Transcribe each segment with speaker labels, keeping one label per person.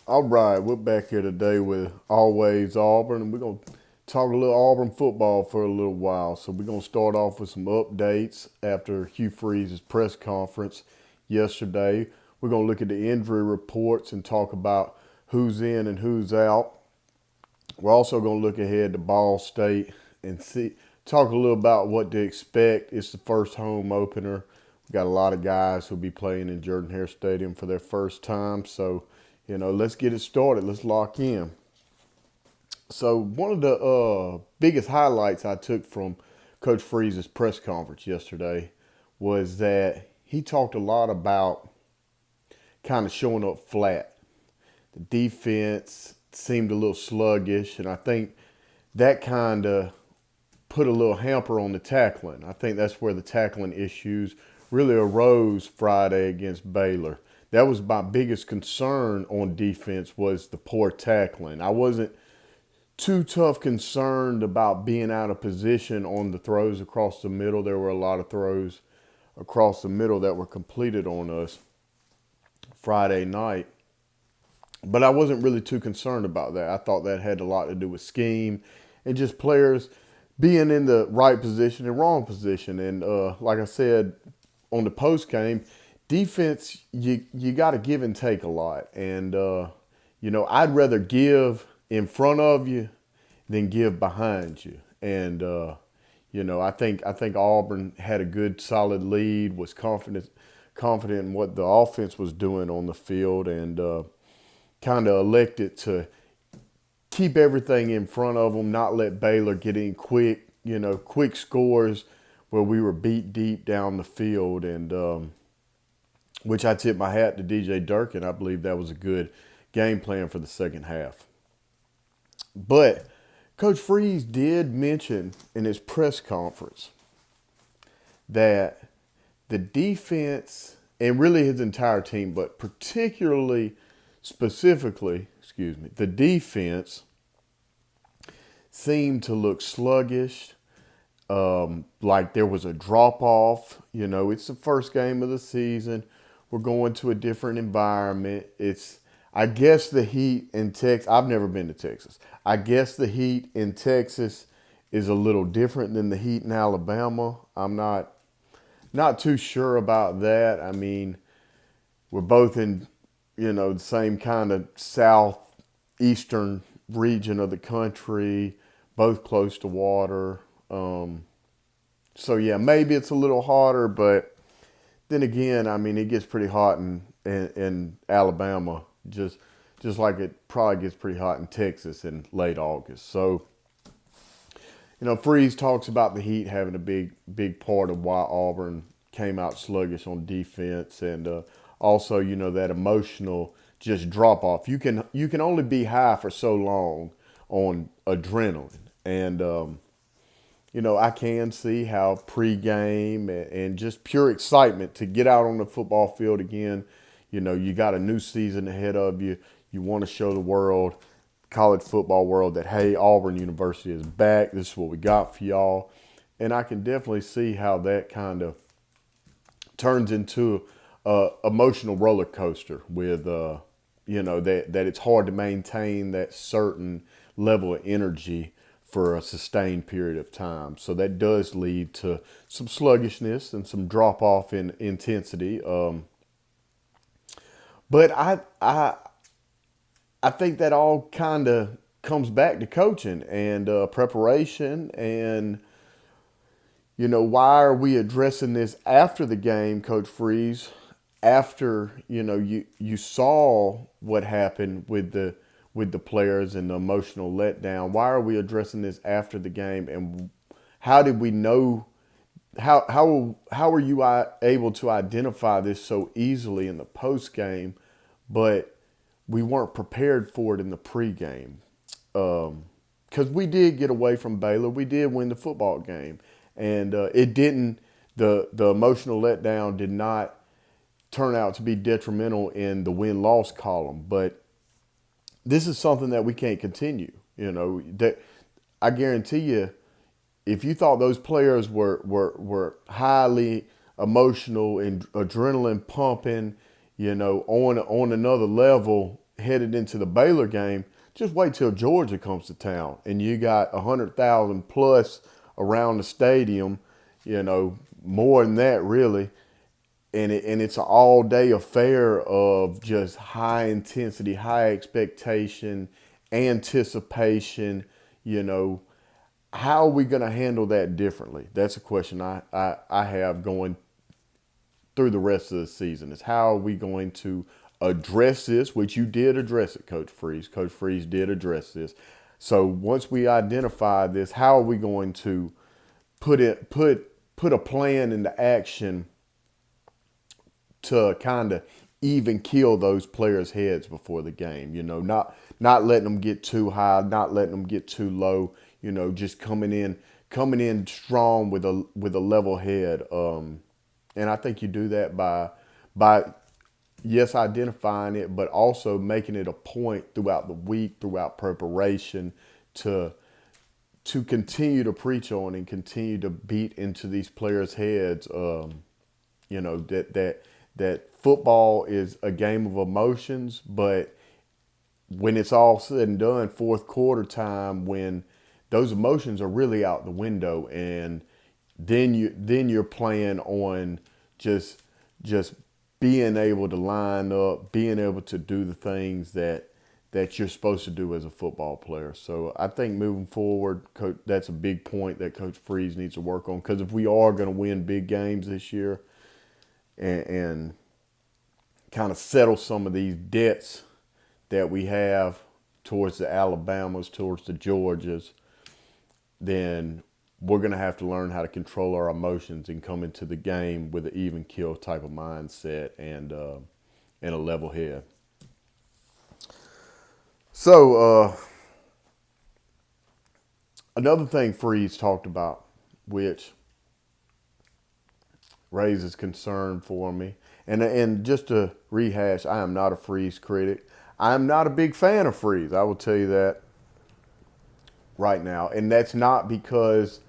Speaker 1: All right, we're back here today with Always Auburn, and we're going to talk a little Auburn football for a little while. So we're going to start off with some updates after Hugh Freeze's press conference yesterday. We're going to look at the injury reports and talk about who's in and who's out. We're also going to look ahead to Ball State and talk a little about what to expect. It's the first home opener. We got a lot of guys who'll be playing in Jordan Hare Stadium for their first time. So, let's get it started. Let's lock in. So, one of the biggest highlights I took from Coach Freeze's press conference yesterday was that he talked a lot about kind of showing up flat. The defense seemed a little sluggish, and I think that kind of put a little hamper on the tackling. I think that's where the tackling issues really arose Friday against Baylor. That was my biggest concern on defense was the poor tackling. I wasn't too tough concerned about being out of position on the throws across the middle. There were a lot of throws across the middle that were completed on us Friday night. But I wasn't really too concerned about that. I thought that had a lot to do with scheme and just players being in the right position and wrong position. And like I said on the post game, defense, you got to give and take a lot. And, I'd rather give in front of you than give behind you. And, I think Auburn had a good solid lead, was confident in what the offense was doing on the field, and kind of elected to keep everything in front of them, not let Baylor get in quick scores where we were beat deep down the field, and which I tip my hat to DJ Durkin. I believe that was a good game plan for the second half. But Coach Freeze did mention in his press conference that the defense, and really his entire team, but specifically, the defense seemed to look sluggish, like there was a drop off. It's the first game of the season. We're going to a different environment. I guess the heat in Texas, I've never been to Texas. I guess the heat in Texas is a little different than the heat in Alabama. I'm not too sure about that. I mean, we're both in, the same kind of southeastern region of the country, both close to water. So yeah, maybe it's a little hotter, but then again, I mean, it gets pretty hot in Alabama, just like it probably gets pretty hot in Texas in late August. So, Freeze talks about the heat having a big part of why Auburn came out sluggish on defense, and also, that emotional just drop off. You can only be high for so long on adrenaline, and I can see how pregame and just pure excitement to get out on the football field again. You got a new season ahead of you. You want to show the world, college football world, that, hey, Auburn University is back. This is what we got for y'all. And I can definitely see how that kind of turns into a emotional roller coaster with, that it's hard to maintain that certain level of energy for a sustained period of time. So that does lead to some sluggishness and some drop off in intensity. But I think that all kind of comes back to coaching and preparation. And why are we addressing this after the game, Coach Freeze? After you saw what happened with the players and the emotional letdown. Why are we addressing this after the game? And how did we know? How were you able to identify this so easily in the post game, but we weren't prepared for it in the pregame? Because we did get away from Baylor, we did win the football game, and it didn't. The emotional letdown did not turn out to be detrimental in the win-loss column, but this is something that we can't continue. That I guarantee you, if you thought those players were highly emotional and adrenaline pumping, on another level headed into the Baylor game, just wait till Georgia comes to town and you got 100,000 plus around the stadium, more than that really. And it's an all-day affair of just high intensity, high expectation, anticipation. How are we going to handle that differently? That's a question I have going through the rest of the season, is how are we going to address this, which you did address it, Coach Freeze. Coach Freeze did address this. So once we identify this, how are we going to put a plan into action to kind of even kill those players' heads before the game? Not letting them get too high, not letting them get too low. Just coming in strong with a level head. And I think you do that by yes, identifying it, but also making it a point throughout the week, throughout preparation, to continue to preach on and continue to beat into these players' heads. That football is a game of emotions, but when it's all said and done, fourth quarter time, when those emotions are really out the window, and then you're playing on just being able to line up, being able to do the things that you're supposed to do as a football player. So I think moving forward, Coach, that's a big point that Coach Freeze needs to work on, because if we are going to win big games this year and kind of settle some of these debts that we have towards the Alabamas, towards the Georgias, then we're going to have to learn how to control our emotions and come into the game with an even kill type of mindset and a level head. So another thing Freeze talked about, which raises concern for me, and just to rehash, I am not a Freeze critic. I am not a big fan of Freeze. I will tell you that right now, and that's not because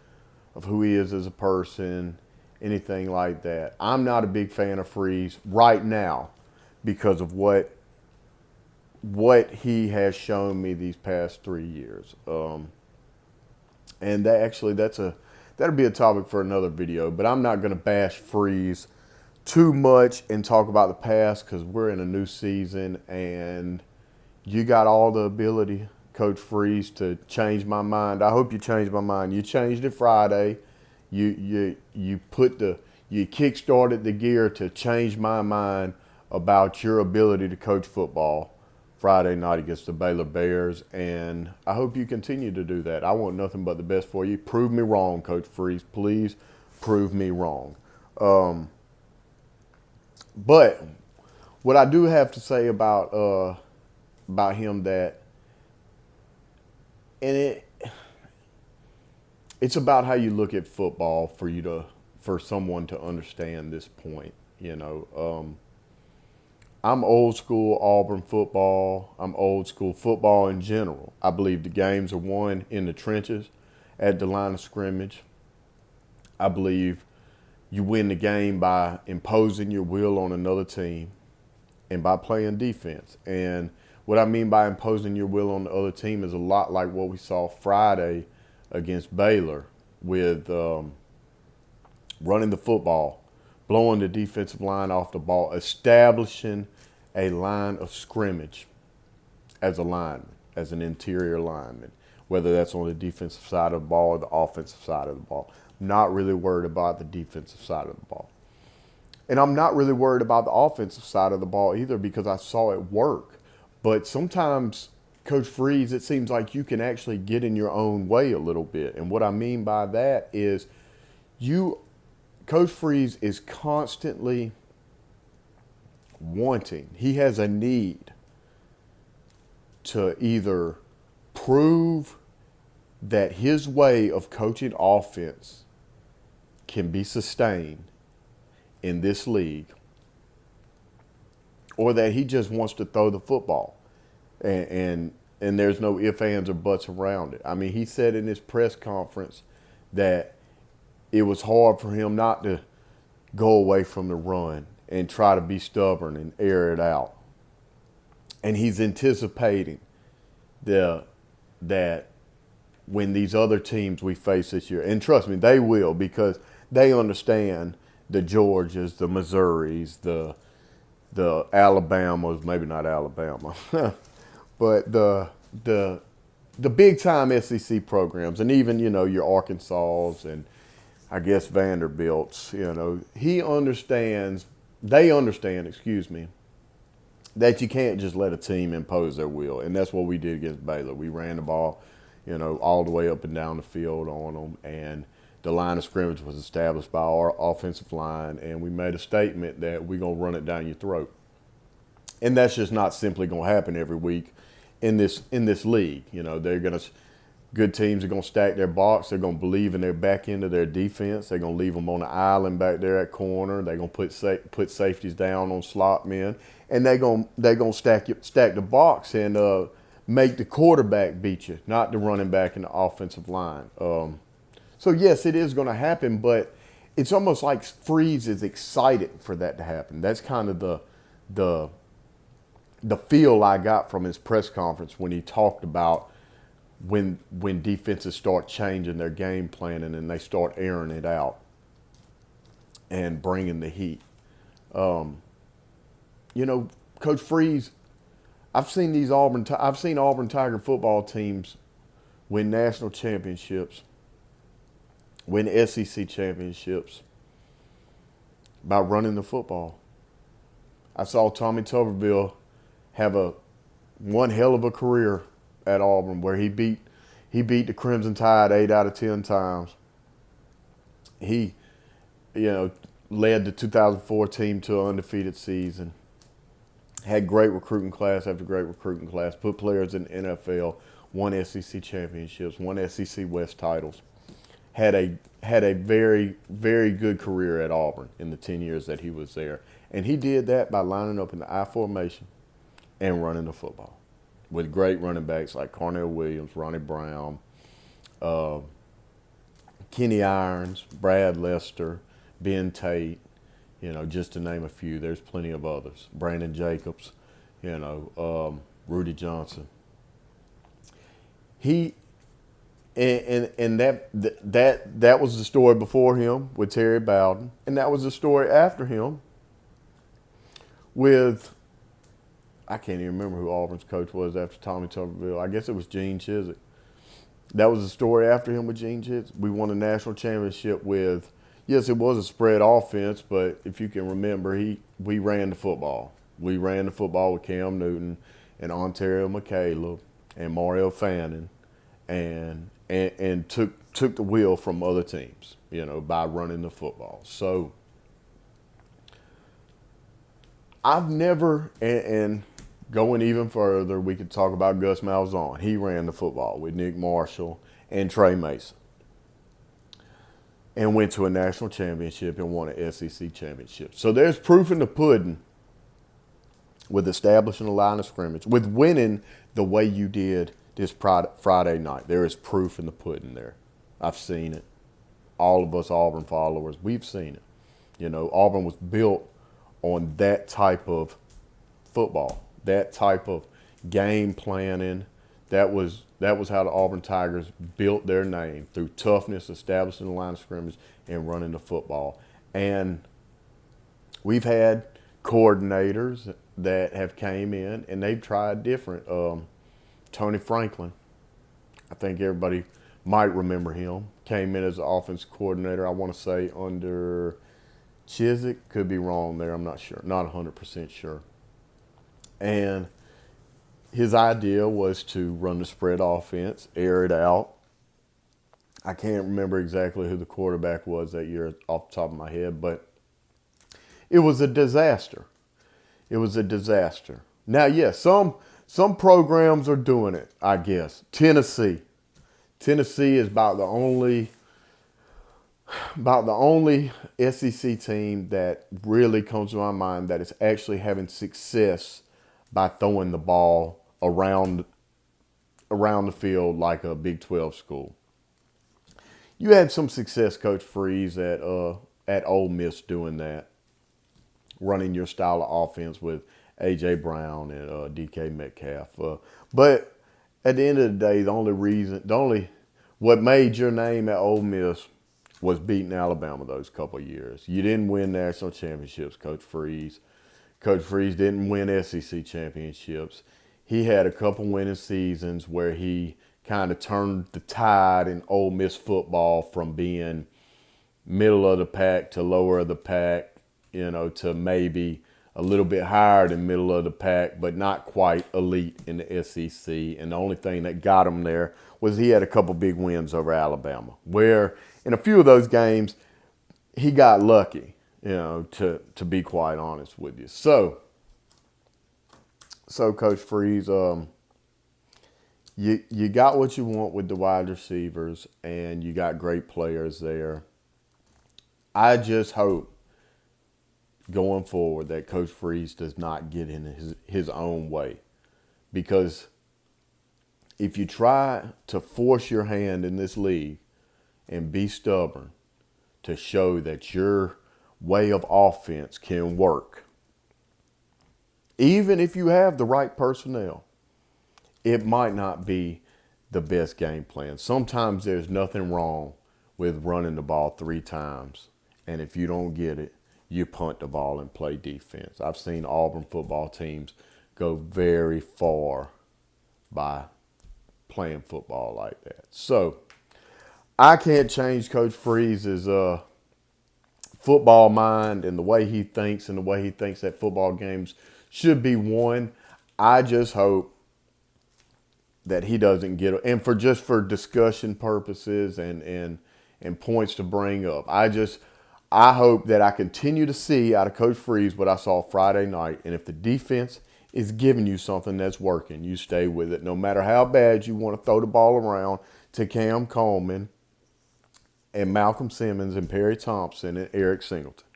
Speaker 1: of who he is as a person, anything like that. I'm not a big fan of Freeze right now because of what he has shown me these past 3 years. And that'll be a topic for another video, but I'm not going to bash Freeze too much and talk about the past, because we're in a new season and you got all the ability, Coach Freeze, to change my mind. I hope you changed my mind. You changed it Friday. You kick-started the gear to change my mind about your ability to coach football Friday night against the Baylor Bears, and I hope you continue to do that. I want nothing but the best for you. Prove me wrong, Coach Freeze. Please prove me wrong. But what I do have to say about him, that, and it's about how you look at football for someone to understand this point. I'm old school Auburn football. I'm old school football in general. I believe the games are won in the trenches, at the line of scrimmage. I believe you win the game by imposing your will on another team and by playing defense. And what I mean by imposing your will on the other team is a lot like what we saw Friday against Baylor, with running the football, blowing the defensive line off the ball, establishing a line of scrimmage as a lineman, as an interior lineman, whether that's on the defensive side of the ball or the offensive side of the ball. I'm not really worried about the defensive side of the ball. And I'm not really worried about the offensive side of the ball either, because I saw it work. But sometimes, Coach Freeze, it seems like you can actually get in your own way a little bit. And what I mean by that is Coach Freeze is constantly wanting, he has a need to either prove that his way of coaching offense can be sustained in this league, or that he just wants to throw the football. And there's no ifs, ands, or buts around it. I mean, he said in his press conference that it was hard for him not to go away from the run and try to be stubborn and air it out. and he's anticipating the that when these other teams we face this year, and trust me, they will, because they understand the Georgias, the Missouris, the Alabamas, maybe not Alabama, but the the big time SEC programs, and even your Arkansas and I guess Vanderbilt's. He understands. They understand. Excuse me. That you can't just let a team impose their will, and that's what we did against Baylor. We ran the ball, all the way up and down the field on them, and the line of scrimmage was established by our offensive line, and we made a statement that we're gonna run it down your throat, and that's just not simply gonna happen every week in this league. They're gonna good teams are gonna stack their box. They're gonna believe in their back end of their defense. They're gonna leave them on the island back there at corner. They're gonna put safeties down on slot men, and they're gonna stack the box and make the quarterback beat you, not the running back and the offensive line. So yes, it is gonna happen, but it's almost like Freeze is excited for that to happen. That's kind of the feel I got from his press conference when he talked about when defenses start changing their game planning and they start airing it out and bringing the heat. Coach Freeze, I've seen Auburn Tiger football teams win national championships, win SEC championships by running the football. I saw Tommy Tuberville have one hell of a career at Auburn, where he beat the Crimson Tide 8 out of 10 times. He, led the 2004 team to an undefeated season. Had great recruiting class after great recruiting class. Put players in the NFL. Won SEC championships. Won SEC West titles. Had a very, very good career at Auburn in the 10 years that he was there, and he did that by lining up in the I formation and running the football with great running backs like Cornell Williams, Ronnie Brown, Kenny Irons, Brad Lester, Ben Tate, just to name a few. There's plenty of others. Brandon Jacobs, Rudy Johnson. He and that was the story before him with Terry Bowden, and that was the story after him with, I can't even remember who Auburn's coach was after Tommy Tuberville. I guess it was Gene Chizik. That was the story after him with Gene Chizik. We won a national championship with, yes, it was a spread offense, but if you can remember, we ran the football. We ran the football with Cam Newton and Ontario McCaleb and Mario Fannin, and took the wheel from other teams, by running the football. So I've never, and going even further, we could talk about Gus Malzahn. He ran the football with Nick Marshall and Trey Mason and went to a national championship and won an SEC championship. So there's proof in the pudding with establishing a line of scrimmage, with winning the way you did this Friday night. There is proof in the pudding there. I've seen it. All of us Auburn followers, we've seen it. Auburn was built on that type of football, that type of game planning. That was how the Auburn Tigers built their name, through toughness, establishing the line of scrimmage, and running the football. And we've had coordinators that have came in and they've tried different. Tony Franklin, I think everybody might remember him, came in as an offense coordinator, I want to say under Chizik. Could be wrong there, I'm not sure, not 100% sure. And his idea was to run the spread offense, air it out. I can't remember exactly who the quarterback was that year off the top of my head, but it was a disaster. It was a disaster. Now, yes, some programs are doing it, I guess. Tennessee is about the only SEC team that really comes to my mind that is actually having success by throwing the ball around the field like a Big 12 school. You had some success, Coach Freeze, at Ole Miss doing that, running your style of offense with A.J. Brown and D.K. Metcalf. But at the end of the day, what made your name at Ole Miss was beating Alabama those couple of years. You didn't win national championships, Coach Freeze. Coach Freeze didn't win SEC championships. He had a couple winning seasons where he kind of turned the tide in Ole Miss football from being middle of the pack to lower of the pack, to maybe a little bit higher than middle of the pack, but not quite elite in the SEC. And the only thing that got him there was he had a couple big wins over Alabama, where in a few of those games he got lucky, to be quite honest with you. So Coach Freeze, you got what you want with the wide receivers, and you got great players there. I just hope going forward that Coach Freeze does not get in his own way. Because if you try to force your hand in this league and be stubborn to show that your way of offense can work, even if you have the right personnel, it might not be the best game plan. Sometimes there's nothing wrong with running the ball 3 times. And if you don't get it, you punt the ball and play defense. I've seen Auburn football teams go very far by playing football like that. So I can't change Coach Freeze's football mind and the way he thinks that football games should be won. I just hope that he doesn't get it. And for discussion purposes and points to bring up, I hope that I continue to see out of Coach Freeze what I saw Friday night. And if the defense is giving you something that's working, you stay with it. No matter how bad you want to throw the ball around to Cam Coleman and Malcolm Simmons and Perry Thompson and Eric Singleton.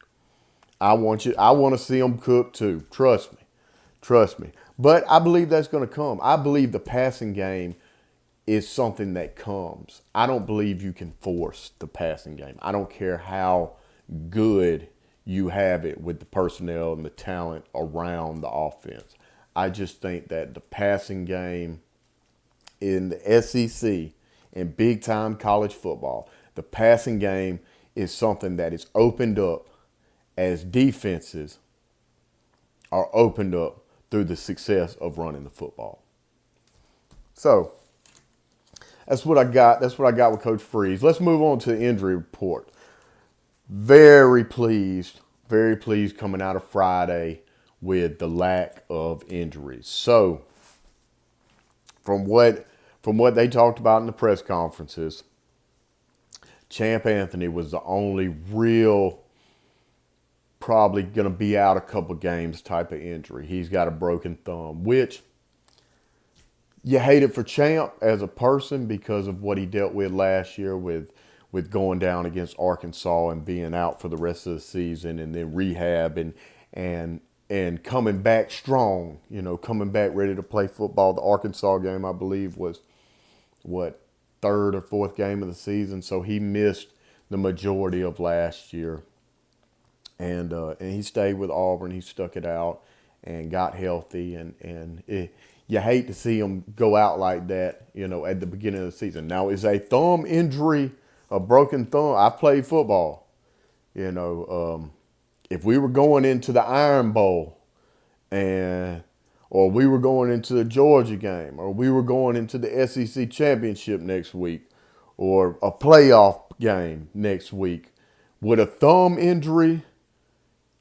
Speaker 1: I want to see them cook too. Trust me. But I believe that's going to come. I believe the passing game is something that comes. I don't believe you can force the passing game. I don't care how good you have it with the personnel and the talent around the offense. I just think that the passing game in the SEC and big time college football, the passing game is something that is opened up as defenses are opened up through the success of running the football. So that's what I got. That's what I got with Coach Freeze. Let's move on to the injury report. Very pleased coming out of Friday with the lack of injuries. So from what they talked about in the press conferences, Champ Anthony was the only real probably going to be out a couple games type of injury. He's got a broken thumb, which you hate it for Champ as a person because of what he dealt with last year with going down against Arkansas and being out for the rest of the season, and then rehab and coming back strong, coming back ready to play football. The Arkansas game, I believe, was third or fourth game of the season, so he missed the majority of last year. And he stayed with Auburn. He stuck it out and got healthy. You hate to see him go out like that, at the beginning of the season. Now, is a thumb injury a broken thumb? I've played football. If we were going into the Iron Bowl or we were going into the Georgia game, or we were going into the SEC championship next week, or a playoff game next week, would a thumb injury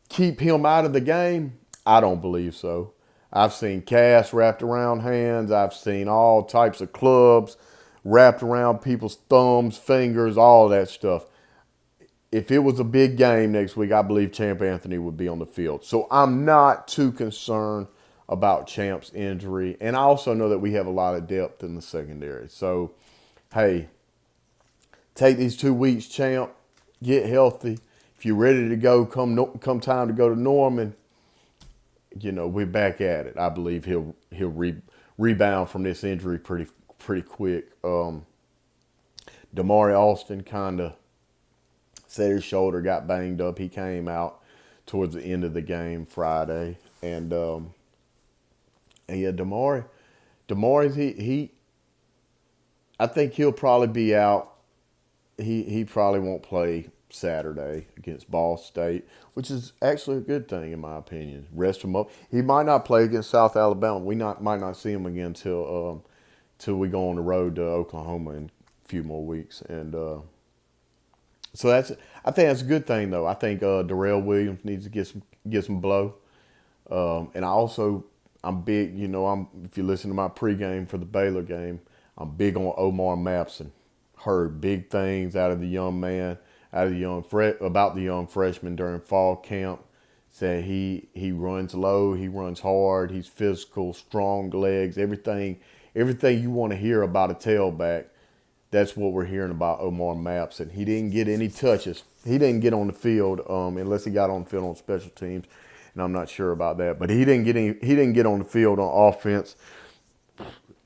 Speaker 1: keep him out of the game? I don't believe so. I've seen casts wrapped around hands. I've seen all types of clubs wrapped around people's thumbs, fingers, all that stuff. If it was a big game next week, I believe Champ Anthony would be on the field. So I'm not too concerned about Champ's injury. And I also know that we have a lot of depth in the secondary. So, hey, take these 2 weeks, Champ. Get healthy. If you're ready to go, come time to go to Norman, we're back at it. I believe he'll rebound from this injury pretty quick. Damari Alston kind of said his shoulder got banged up. He came out towards the end of the game Friday, and And yeah, Damari's I think he'll probably be out. He probably won't play Saturday against Ball State, which is actually a good thing in my opinion. Rest him up. He might not play against South Alabama. We might not see him again till we go on the road to Oklahoma in a few more weeks. And so I think that's a good thing though. I think Darrell Williams needs to get some blow. And I'm big. If you listen to my pregame for the Baylor game, I'm big on Omar Mapson. Heard big things out of the young man, about the young freshman during fall camp. Said he runs low, he runs hard, he's physical, strong legs, everything you want to hear about a tailback. That's what we're hearing about Omar Mapson. He didn't get any touches. He didn't get on the field unless he got on the field on special teams, and I'm not sure about that. But he didn't get on the field on offense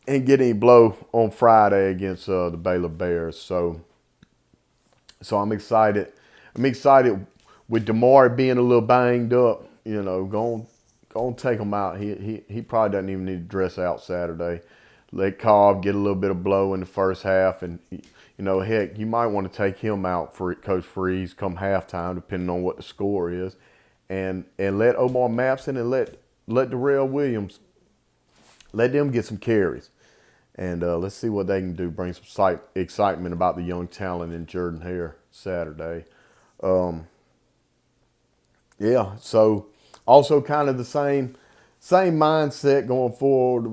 Speaker 1: and get any blow on Friday against the Baylor Bears. So I'm excited. I'm excited with Damari being a little banged up. Go and take him out. He probably doesn't even need to dress out Saturday. Let Cobb get a little bit of blow in the first half, and heck, you might want to take him out for Coach Freeze come halftime, depending on what the score is, and let Omar Mapson and let Darrell Williams, let them get some carries, and let's see what they can do. Bring some excitement about the young talent in Jordan Hare Saturday. Yeah, so also kind of the same mindset going forward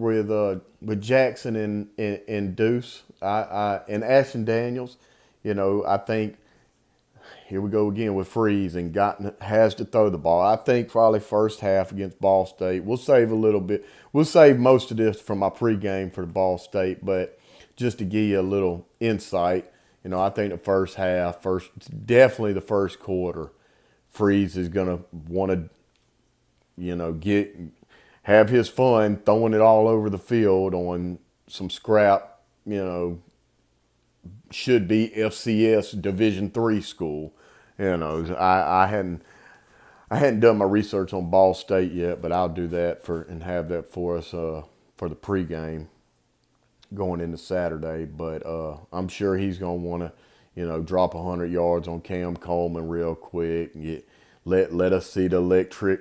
Speaker 1: with Jackson and Deuce and Ashton Daniels. I think here we go again with Freeze and has to throw the ball. I think probably first half against Ball State. We'll save a little bit. We'll save most of this from my pregame for the Ball State, but just to give you a little insight, I think the first half, definitely the first quarter, Freeze is gonna want to, have his fun throwing it all over the field on some scrap, should be FCS Division III school. I hadn't done my research on Ball State yet, but I'll do that and have that for us for the pregame going into Saturday. But I'm sure he's gonna want to, drop 100 yards on Cam Coleman real quick and let us see the electric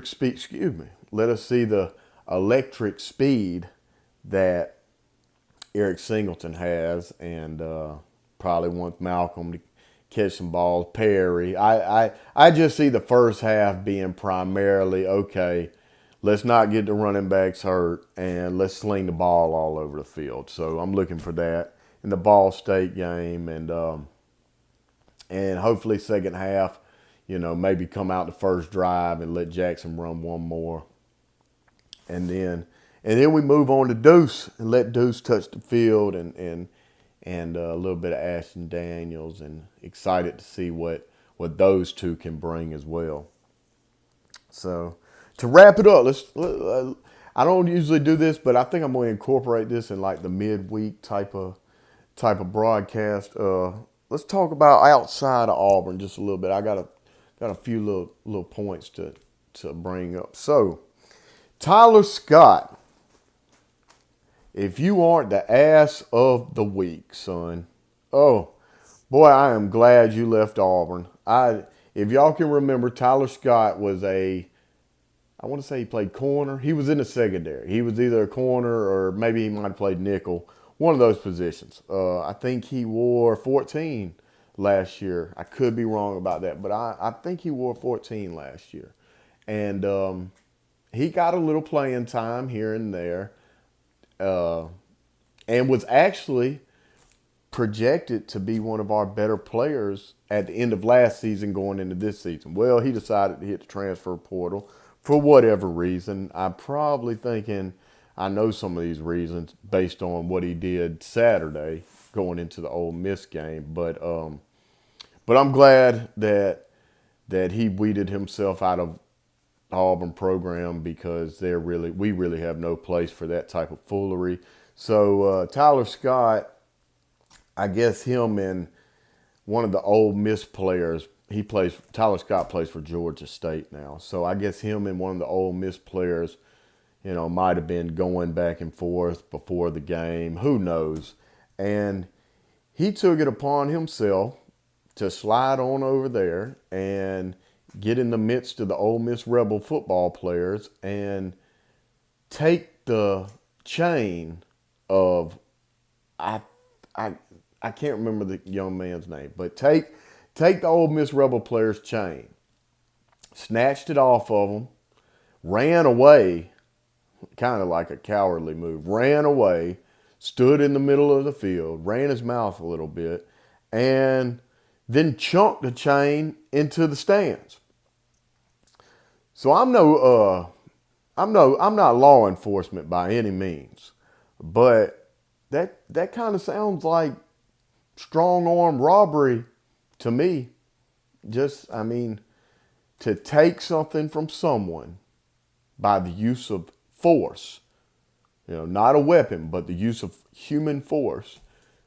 Speaker 1: speed. Excuse me. Let us see the electric speed that Eric Singleton has, and probably wants Malcolm to catch some balls. Perry. I just see the first half being primarily, okay, let's not get the running backs hurt, and let's sling the ball all over the field. So I'm looking for that in the Ball State game, and hopefully second half, maybe come out the first drive and let Jackson run one more. And then we move on to Deuce and let Deuce touch the field and a little bit of Ashton Daniels, and excited to see what those two can bring as well. So to wrap it up, I don't usually do this, but I think I'm going to incorporate this in like the midweek type of broadcast. Let's talk about outside of Auburn just a little bit. I got a few little points to bring up. So Tyler Scott, if you aren't the ass of the week, son, oh boy, I am glad you left Auburn. If y'all can remember, Tyler Scott was I want to say he played corner. He was in the secondary. He was either a corner or maybe he might have played nickel. One of those positions. I think he wore 14 last year. I could be wrong about that, but I think he wore 14 last year. And he got a little playing time here and there, and was actually projected to be one of our better players at the end of last season going into this season. Well, he decided to hit the transfer portal for whatever reason. I'm probably thinking I know some of these reasons based on what he did Saturday going into the Ole Miss game. But I'm glad that he weeded himself out of Auburn program, because we really have no place for that type of foolery. So Tyler Scott, I guess him and one of the Ole Miss players, Tyler Scott plays for Georgia State now. So I guess him and one of the Ole Miss players, might have been going back and forth before the game. Who knows? And he took it upon himself to slide on over there and get in the midst of the Ole Miss Rebel football players and take the chain of I I I can't remember the young man's name, but take the Ole Miss Rebel player's chain, snatched it off of him, ran away, kind of like a cowardly move, ran away, stood in the middle of the field, ran his mouth a little bit, and then chunked the chain into the stands. So I'm not law enforcement by any means, but that kind of sounds like strong arm robbery to me. To take something from someone by the use of force, not a weapon, but the use of human force,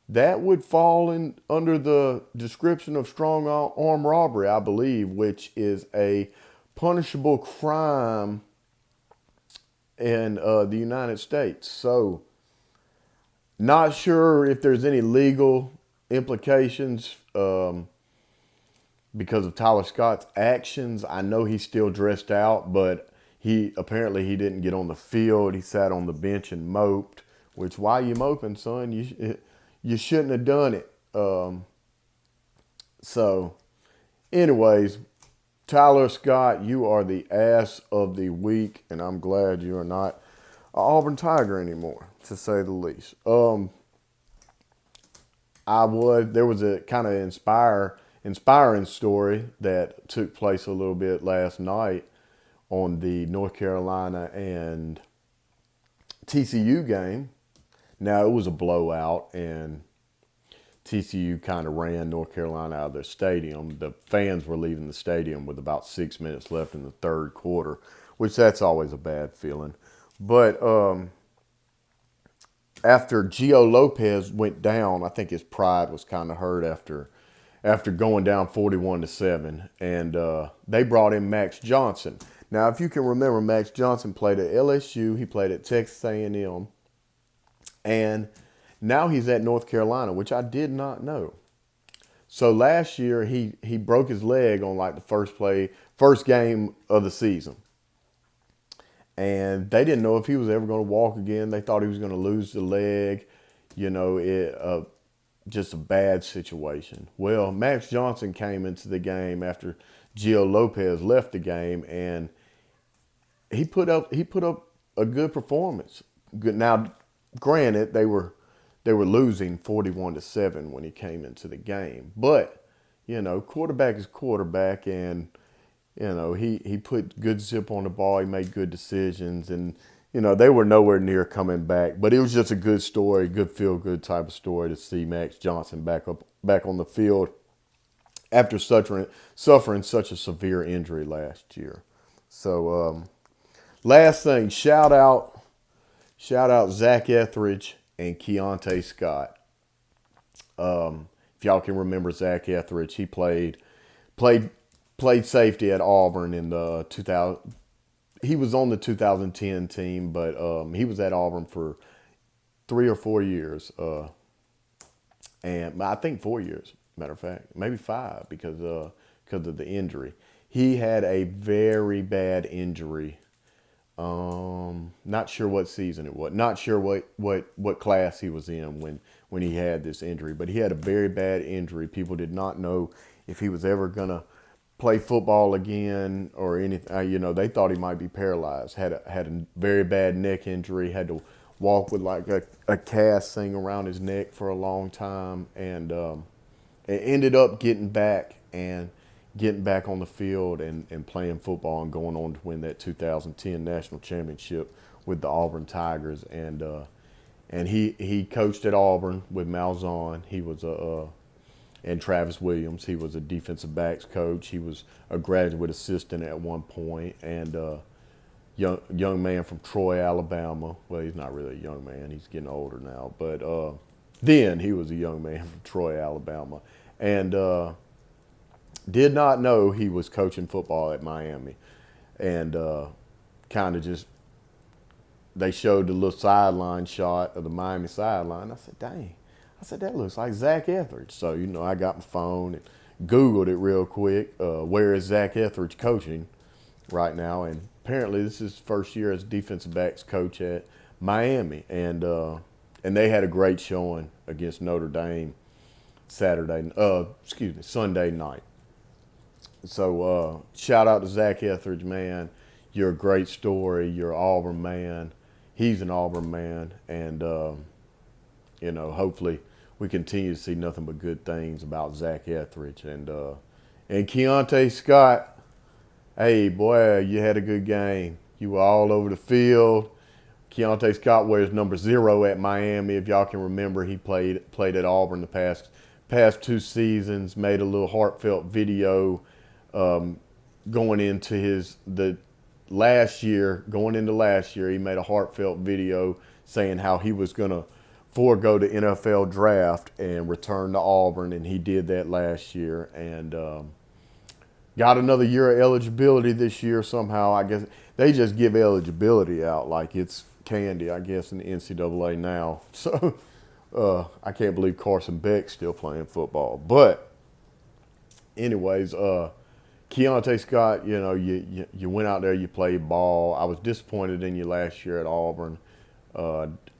Speaker 1: that would fall in under the description of strong arm robbery, I believe, which is a punishable crime in the United States. So, not sure if there's any legal implications because of Tyler Scott's actions. I know he's still dressed out, but he didn't get on the field. He sat on the bench and moped. Which, why you moping, son? You shouldn't have done it. So, anyways, Tyler Scott, you are the ass of the week, and I'm glad you are not an Auburn Tiger anymore, to say the least. There was a kind of inspiring story that took place a little bit last night on the North Carolina and TCU game. Now, it was a blowout, and TCU kind of ran North Carolina out of their stadium. The fans were leaving the stadium with about 6 minutes left in the third quarter, which that's always a bad feeling. But after Gio Lopez went down, I think his pride was kind of hurt after going down 41-7, and they brought in Max Johnson. Now, if you can remember, Max Johnson played at LSU. He played at Texas A&M, and now he's at North Carolina, which I did not know. So last year he broke his leg on like the first game of the season. And they didn't know if he was ever going to walk again. They thought he was going to lose the leg. Just a bad situation. Well, Max Johnson came into the game after Gio Lopez left the game, and he put up a good performance. Good. Now, granted, they were losing 41-7 when he came into the game, but quarterback is quarterback, and he put good zip on the ball. He made good decisions, and they were nowhere near coming back. But it was just a good story, good feel-good type of story to see Max Johnson back on the field after suffering such a severe injury last year. So, last thing, shout out Zach Etheridge and Keontae Scott. If y'all can remember Zach Etheridge, he played safety at Auburn in the 2000. He was on the 2010 team, but he was at Auburn for 3 or 4 years, and I think 4 years. Matter of fact, maybe 5 because of the injury. He had a very bad injury. Not sure what season it was. Not sure what class he was in when he had this injury, but he had a very bad injury. People did not know if he was ever gonna play football again or anything. They thought he might be paralyzed. Had a very bad neck injury. Had to walk with like a cast thing around his neck for a long time, and it ended up getting back on the field and playing football and going on to win that 2010 national championship with the Auburn Tigers. And he coached at Auburn with Malzahn. He was and Travis Williams. He was a defensive backs coach. He was a graduate assistant at one point, and young man from Troy, Alabama. Well, he's not really a young man. He's getting older now, but then he was a young man from Troy, Alabama, and Did not know he was coaching football at Miami. And kind of just, they showed the little sideline shot of the Miami sideline. I said, dang. I said, that looks like Zach Etheridge. So, I got my phone and Googled it real quick. Where is Zach Etheridge coaching right now? And apparently this is his first year as defensive backs coach at Miami. And they had a great showing against Notre Dame Sunday night. So shout out to Zach Etheridge, man. You're a great story. You're an Auburn man. He's an Auburn man. And, hopefully we continue to see nothing but good things about Zach Etheridge. And Keontae Scott, hey, boy, you had a good game. You were all over the field. Keontae Scott wears number 0 at Miami. If y'all can remember, he played at Auburn the past 2 seasons, made a little heartfelt video going into last year, he made a heartfelt video saying how he was going to forego the NFL draft and return to Auburn, and he did that last year. And got another year of eligibility this year somehow. I guess they just give eligibility out like it's candy, I guess, in the NCAA now. So I can't believe Carson Beck's still playing football. But anyways, Keontae Scott, you went out there, you played ball. I was disappointed in you last year at Auburn.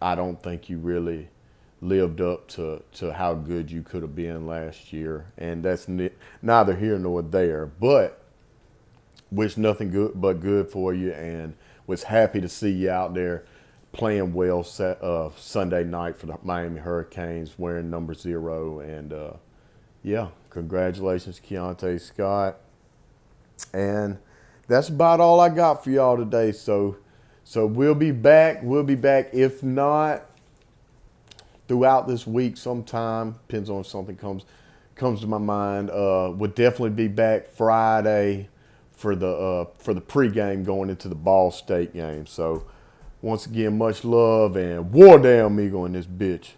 Speaker 1: I don't think you really lived up to how good you could have been last year. And that's neither here nor there. But wish nothing but good for you, and was happy to see you out there playing well Sunday night for the Miami Hurricanes, wearing number 0. And, yeah, congratulations, Keontae Scott. And that's about all I got for y'all today. So we'll be back. If not, throughout this week sometime. Depends on if something comes to my mind. We'll definitely be back Friday for the pregame going into the Ball State game. So once again, much love, and war damn Eagle in this bitch.